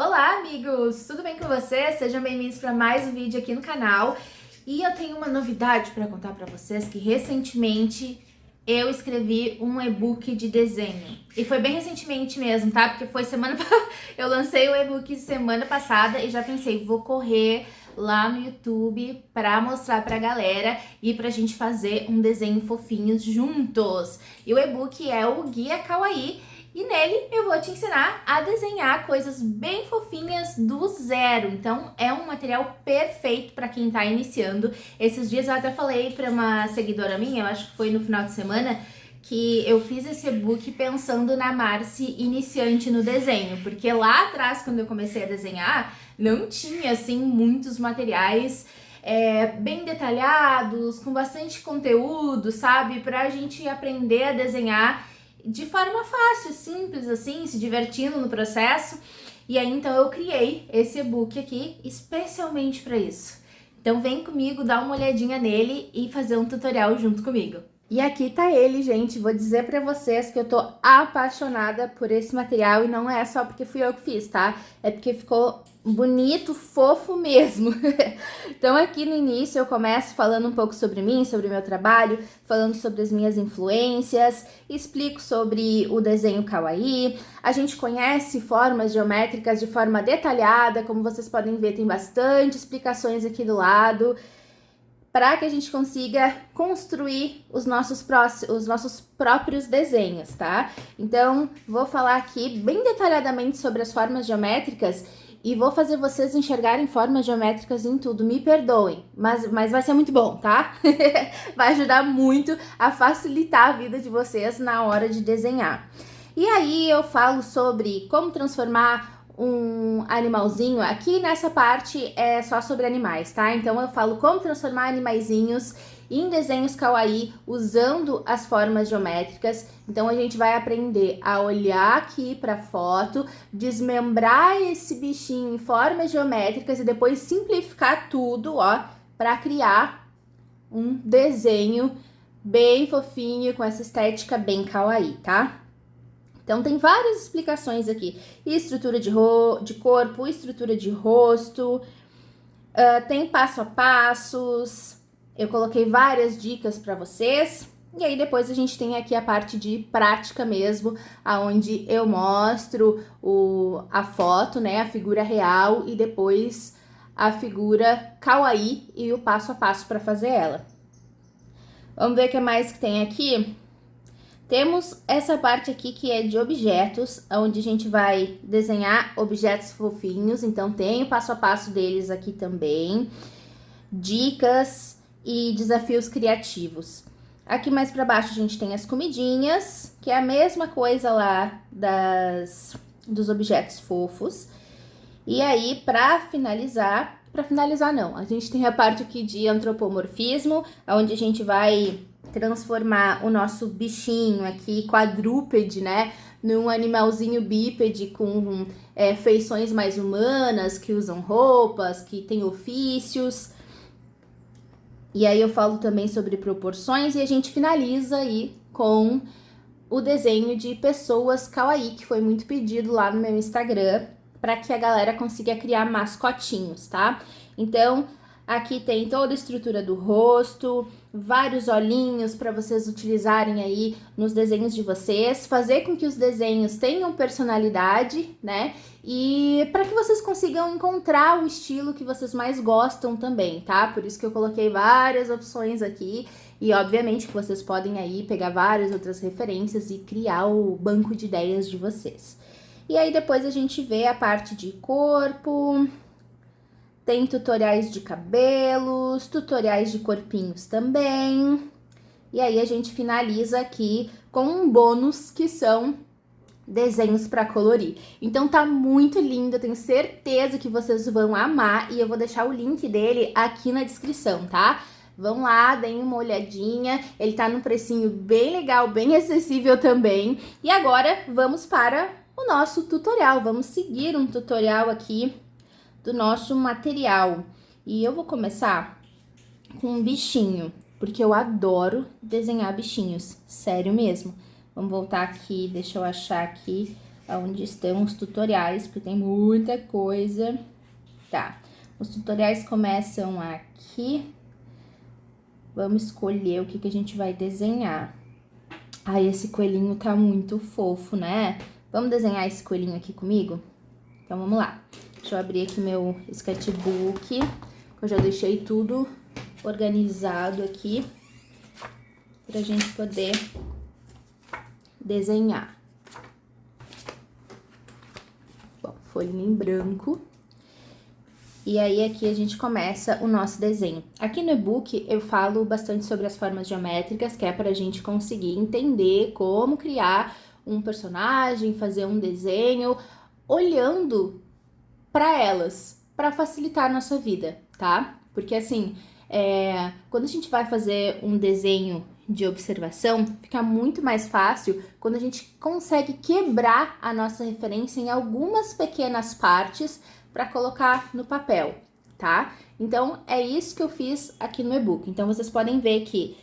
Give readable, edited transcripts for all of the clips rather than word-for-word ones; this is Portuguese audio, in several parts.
Olá, amigos! Tudo bem com vocês? Sejam bem-vindos para mais um vídeo aqui no canal. E eu tenho uma novidade para contar para vocês, que recentemente eu escrevi um e-book de desenho. E foi bem recentemente mesmo, tá? Porque foi eu lancei o e-book semana passada e já pensei, vou correr lá no YouTube para mostrar pra galera e pra gente fazer um desenho fofinhos juntos. E o e-book é o Guia Kawaii. E nele eu vou te ensinar a desenhar coisas bem fofinhas do zero. Então é um material perfeito para quem tá iniciando. Esses dias eu até falei para uma seguidora minha, eu acho que foi no final de semana, que eu fiz esse e-book pensando na Marci iniciante no desenho. Porque lá atrás, quando eu comecei a desenhar, não tinha assim muitos materiais bem detalhados, com bastante conteúdo, sabe? Pra gente aprender a desenhar de forma fácil, simples assim, se divertindo no processo. E aí então eu criei esse e-book aqui especialmente para isso. Então vem comigo, dá uma olhadinha nele e fazer um tutorial junto comigo. E aqui tá ele, gente. Vou dizer pra vocês que eu tô apaixonada por esse material e não é só porque fui eu que fiz, tá? É porque ficou bonito, fofo mesmo. Então aqui no início eu começo falando um pouco sobre mim, sobre o meu trabalho, falando sobre as minhas influências, explico sobre o desenho kawaii, a gente conhece formas geométricas de forma detalhada, como vocês podem ver tem bastante explicações aqui do lado, para que a gente consiga construir os nossos próprios desenhos, tá? Então, vou falar aqui bem detalhadamente sobre as formas geométricas e vou fazer vocês enxergarem formas geométricas em tudo. Me perdoem, mas vai ser muito bom, tá? Vai ajudar muito a facilitar a vida de vocês na hora de desenhar. E aí eu falo sobre como transformar um animalzinho. Aqui nessa parte é só sobre animais, tá? Então eu falo como transformar animaizinhos em desenhos kawaii usando as formas geométricas. Então a gente vai aprender a olhar aqui para a foto, desmembrar esse bichinho em formas geométricas e depois simplificar tudo, ó, para criar um desenho bem fofinho com essa estética bem kawaii, tá? Então tem várias explicações aqui, estrutura de corpo, estrutura de rosto, tem passo a passos, eu coloquei várias dicas para vocês. E aí depois a gente tem aqui a parte de prática mesmo, aonde eu mostro a foto, né, a figura real e depois a figura kawaii e o passo a passo para fazer ela. Vamos ver o que mais que tem aqui. Temos essa parte aqui que é de objetos, onde a gente vai desenhar objetos fofinhos, então tem o passo a passo deles aqui também, dicas e desafios criativos. Aqui mais para baixo a gente tem as comidinhas, que é a mesma coisa lá dos objetos fofos. E aí, para finalizar não, a gente tem a parte aqui de antropomorfismo, onde a gente vai transformar o nosso bichinho aqui, quadrúpede, né, num animalzinho bípede com feições mais humanas, que usam roupas, que tem ofícios. E aí eu falo também sobre proporções e a gente finaliza aí com o desenho de pessoas kawaii, que foi muito pedido lá no meu Instagram, para que a galera consiga criar mascotinhos, tá? Então, aqui tem toda a estrutura do rosto, vários olhinhos para vocês utilizarem aí nos desenhos de vocês, fazer com que os desenhos tenham personalidade, né? E para que vocês consigam encontrar o estilo que vocês mais gostam também, tá? Por isso que eu coloquei várias opções aqui e obviamente que vocês podem aí pegar várias outras referências e criar o banco de ideias de vocês. E aí depois a gente vê a parte de corpo, tem tutoriais de cabelos, tutoriais de corpinhos também. E aí a gente finaliza aqui com um bônus que são desenhos para colorir. Então tá muito lindo, eu tenho certeza que vocês vão amar e eu vou deixar o link dele aqui na descrição, tá? Vão lá, deem uma olhadinha, ele tá num precinho bem legal, bem acessível também. E agora vamos para o nosso tutorial, vamos seguir um tutorial aqui do nosso material. E eu vou começar com um bichinho, porque eu adoro desenhar bichinhos, sério mesmo. Vamos voltar aqui, deixa eu achar aqui onde estão os tutoriais, porque tem muita coisa. Tá, os tutoriais começam aqui. Vamos escolher o que a gente vai desenhar. Ai, esse coelhinho tá muito fofo, né? Vamos desenhar esse coelhinho aqui comigo? Então, vamos lá. Deixa eu abrir aqui meu sketchbook. Eu já deixei tudo organizado aqui pra gente poder desenhar. Bom, folhinha em branco. E aí, aqui a gente começa o nosso desenho. Aqui no e-book eu falo bastante sobre as formas geométricas, que é pra gente conseguir entender como criar um personagem, fazer um desenho, olhando para elas, para facilitar a nossa vida, tá? Porque assim, quando a gente vai fazer um desenho de observação, fica muito mais fácil quando a gente consegue quebrar a nossa referência em algumas pequenas partes para colocar no papel, tá? Então, é isso que eu fiz aqui no e-book. Então, vocês podem ver que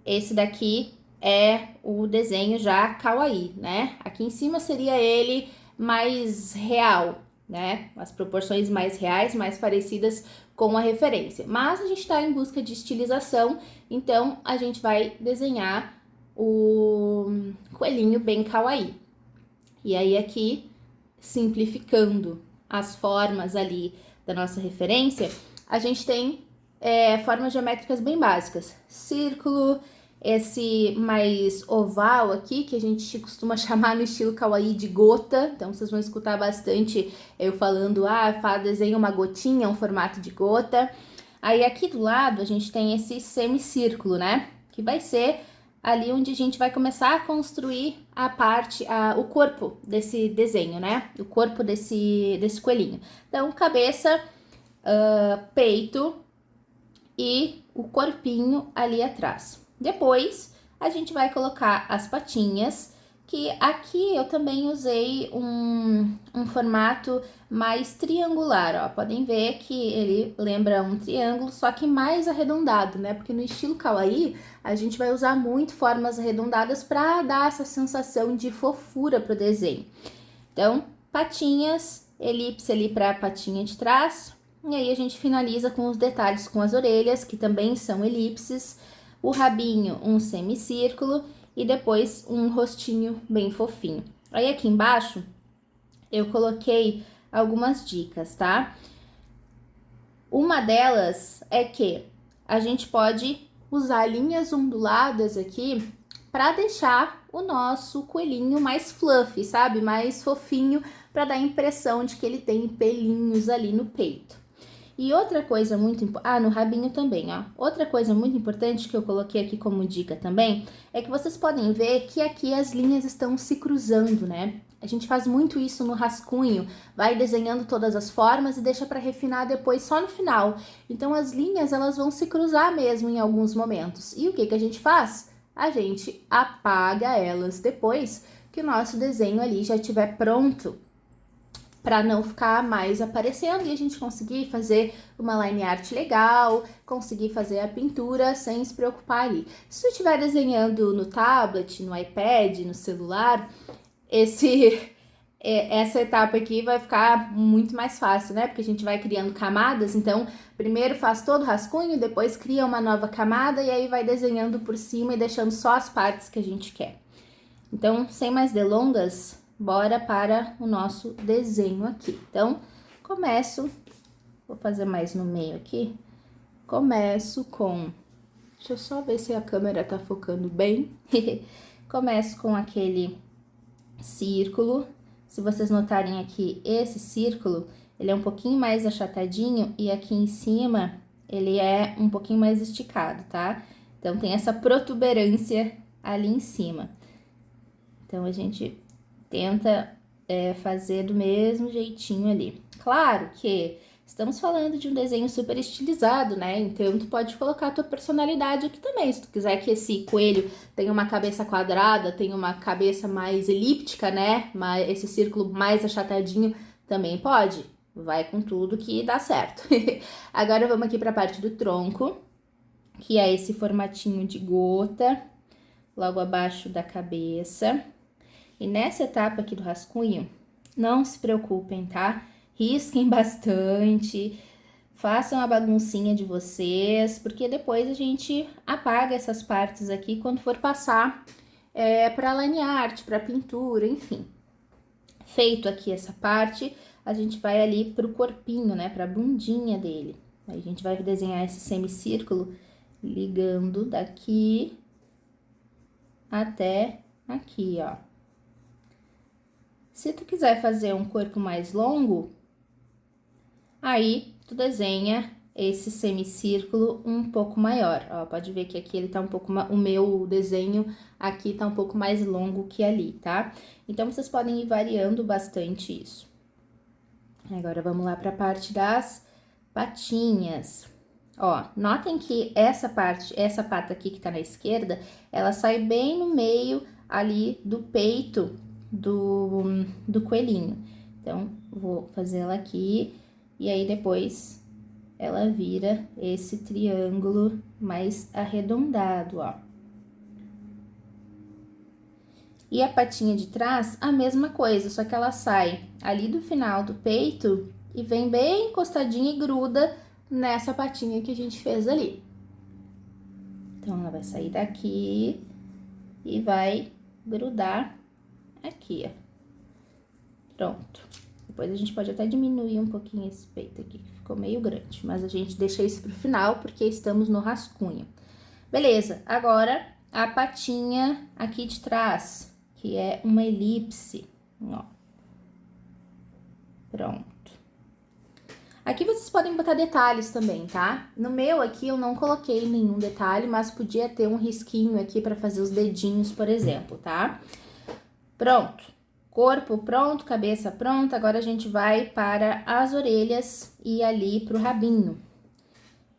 esse daqui é o desenho já kawaii, né? Aqui em cima seria ele mais real, né? As proporções mais reais, mais parecidas com a referência. Mas a gente está em busca de estilização, então a gente vai desenhar o coelhinho bem kawaii. E aí aqui, simplificando as formas ali da nossa referência, a gente tem formas geométricas bem básicas. Círculo, esse mais oval aqui, que a gente costuma chamar no estilo kawaii de gota. Então, vocês vão escutar bastante eu falando, desenha uma gotinha, um formato de gota. Aí, aqui do lado, a gente tem esse semicírculo, né? Que vai ser ali onde a gente vai começar a construir o corpo desse desenho, né? O corpo desse coelhinho. Então, cabeça, peito e o corpinho ali atrás. Depois, a gente vai colocar as patinhas, que aqui eu também usei um formato mais triangular, ó. Podem ver que ele lembra um triângulo, só que mais arredondado, né? Porque no estilo kawaii, a gente vai usar muito formas arredondadas para dar essa sensação de fofura pro desenho. Então, patinhas, elipse ali para a patinha de trás. E aí a gente finaliza com os detalhes com as orelhas, que também são elipses, o rabinho, um semicírculo e depois um rostinho bem fofinho. Aí aqui embaixo eu coloquei algumas dicas, tá? Uma delas é que a gente pode usar linhas onduladas aqui para deixar o nosso coelhinho mais fluffy, sabe? Mais fofinho, para dar a impressão de que ele tem pelinhos ali no peito. E outra coisa muito importante, no rabinho também, ó. Outra coisa muito importante que eu coloquei aqui como dica também, é que vocês podem ver que aqui as linhas estão se cruzando, né? A gente faz muito isso no rascunho, vai desenhando todas as formas e deixa para refinar depois só no final. Então as linhas, elas vão se cruzar mesmo em alguns momentos. E o que a gente faz? A gente apaga elas depois que o nosso desenho ali já estiver pronto, para não ficar mais aparecendo e a gente conseguir fazer uma line art legal, conseguir fazer a pintura sem se preocupar ali. Se você estiver desenhando no tablet, no iPad, no celular, essa etapa aqui vai ficar muito mais fácil, né? Porque a gente vai criando camadas, então primeiro faz todo o rascunho, depois cria uma nova camada e aí vai desenhando por cima e deixando só as partes que a gente quer. Então, sem mais delongas, bora para o nosso desenho aqui. Então, vou fazer mais no meio aqui. Começo com, deixa eu só ver se a câmera tá focando bem. Começo com aquele círculo. Se vocês notarem aqui, esse círculo, ele é um pouquinho mais achatadinho e aqui em cima ele é um pouquinho mais esticado, tá? Então, tem essa protuberância ali em cima. Então, a gente tenta fazer do mesmo jeitinho ali. Claro que estamos falando de um desenho super estilizado, né? Então, tu pode colocar a tua personalidade aqui também. Se tu quiser que esse coelho tenha uma cabeça quadrada, tenha uma cabeça mais elíptica, né? Esse círculo mais achatadinho, também pode. Vai com tudo que dá certo. Agora, vamos aqui para a parte do tronco, que é esse formatinho de gota, logo abaixo da cabeça. E nessa etapa aqui do rascunho, não se preocupem, tá? Risquem bastante, façam a baguncinha de vocês, porque depois a gente apaga essas partes aqui quando for passar para line art, para pintura, enfim. Feito aqui essa parte, a gente vai ali pro corpinho, né, pra bundinha dele. Aí a gente vai desenhar esse semicírculo ligando daqui até aqui, ó. Se tu quiser fazer um corpo mais longo, aí tu desenha esse semicírculo um pouco maior, ó. Pode ver que aqui ele tá um pouco, o meu desenho aqui tá um pouco mais longo que ali, tá? Então, vocês podem ir variando bastante isso. Agora, vamos lá pra parte das patinhas. Ó, notem que essa pata aqui que tá na esquerda, ela sai bem no meio ali do peito do coelhinho. Então, vou fazer ela aqui, e aí depois ela vira esse triângulo mais arredondado, ó. E a patinha de trás, a mesma coisa, só que ela sai ali do final do peito e vem bem encostadinha e gruda nessa patinha que a gente fez ali. Então, ela vai sair daqui e vai grudar aqui, ó. Pronto. Depois a gente pode até diminuir um pouquinho esse peito aqui, que ficou meio grande, mas a gente deixa isso pro final porque estamos no rascunho. Beleza, agora a patinha aqui de trás, que é uma elipse, ó. Pronto. Aqui vocês podem botar detalhes também, tá? No meu aqui eu não coloquei nenhum detalhe, mas podia ter um risquinho aqui pra fazer os dedinhos, por exemplo, tá? Pronto. Corpo pronto, cabeça pronta, agora a gente vai para as orelhas e ali pro rabinho.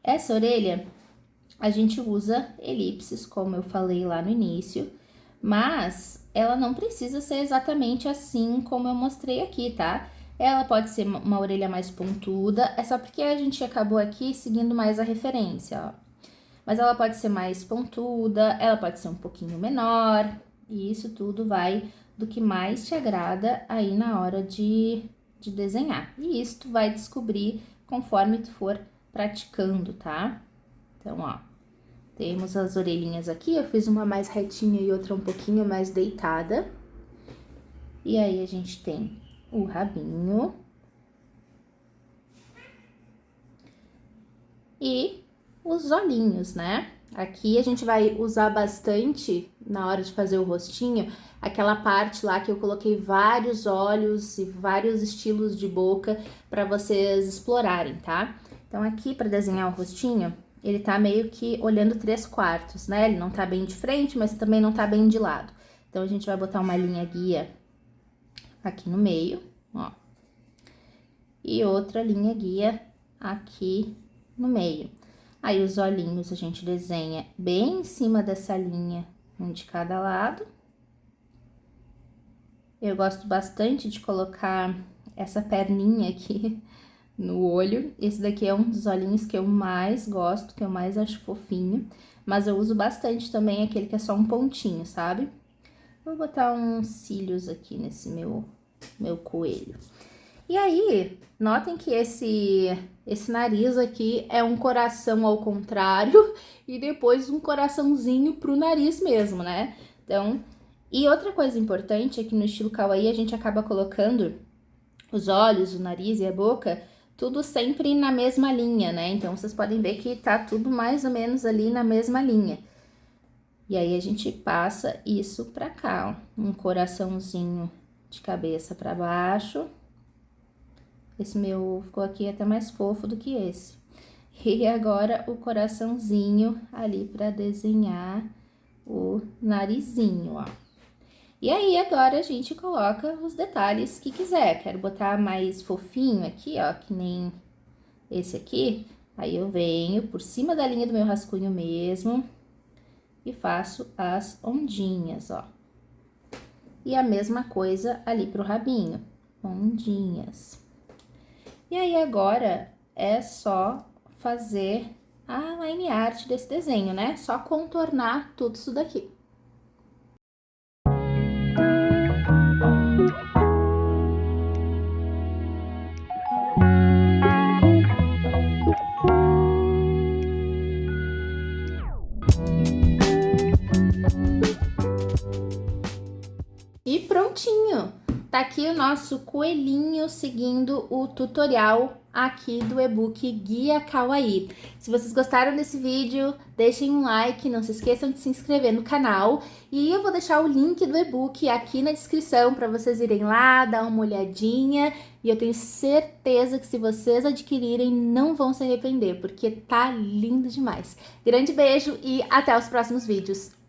Essa orelha, a gente usa elipses, como eu falei lá no início, mas ela não precisa ser exatamente assim como eu mostrei aqui, tá? Ela pode ser uma orelha mais pontuda, é só porque a gente acabou aqui seguindo mais a referência, ó. Mas ela pode ser mais pontuda, ela pode ser um pouquinho menor, e isso tudo vai do que mais te agrada aí na hora de desenhar. E isso tu vai descobrir conforme tu for praticando, tá? Então, ó, temos as orelhinhas aqui, eu fiz uma mais retinha e outra um pouquinho mais deitada. E aí, a gente tem o rabinho. E os olhinhos, né? Aqui a gente vai usar bastante, na hora de fazer o rostinho, aquela parte lá que eu coloquei vários olhos e vários estilos de boca para vocês explorarem, tá? Então, aqui para desenhar o rostinho, ele tá meio que olhando 3/4, né? Ele não tá bem de frente, mas também não tá bem de lado. Então, a gente vai botar uma linha guia aqui no meio, ó. E outra linha guia aqui no meio. Aí, os olhinhos a gente desenha bem em cima dessa linha, um de cada lado. Eu gosto bastante de colocar essa perninha aqui no olho. Esse daqui é um dos olhinhos que eu mais gosto, que eu mais acho fofinho. Mas eu uso bastante também aquele que é só um pontinho, sabe? Vou botar uns cílios aqui nesse meu coelho. E aí, notem que esse nariz aqui é um coração ao contrário e depois um coraçãozinho pro nariz mesmo, né? Então, e outra coisa importante é que no estilo kawaii a gente acaba colocando os olhos, o nariz e a boca, tudo sempre na mesma linha, né? Então, vocês podem ver que tá tudo mais ou menos ali na mesma linha. E aí, a gente passa isso pra cá, ó. Um coraçãozinho de cabeça pra baixo. Esse meu ficou aqui até mais fofo do que esse. E agora, o coraçãozinho ali pra desenhar o narizinho, ó. E aí, agora, a gente coloca os detalhes que quiser. Quero botar mais fofinho aqui, ó, que nem esse aqui. Aí, eu venho por cima da linha do meu rascunho mesmo e faço as ondinhas, ó. E a mesma coisa ali pro rabinho, ondinhas. E aí, agora, é só fazer a line art desse desenho, né? Só contornar tudo isso daqui. prontinho. Tá aqui o nosso coelhinho seguindo o tutorial aqui do e-book Guia Kawaii. Se vocês gostaram desse vídeo, deixem um like, não se esqueçam de se inscrever no canal. E eu vou deixar o link do e-book aqui na descrição para vocês irem lá, dar uma olhadinha. E eu tenho certeza que se vocês adquirirem, não vão se arrepender, porque tá lindo demais. Grande beijo e até os próximos vídeos.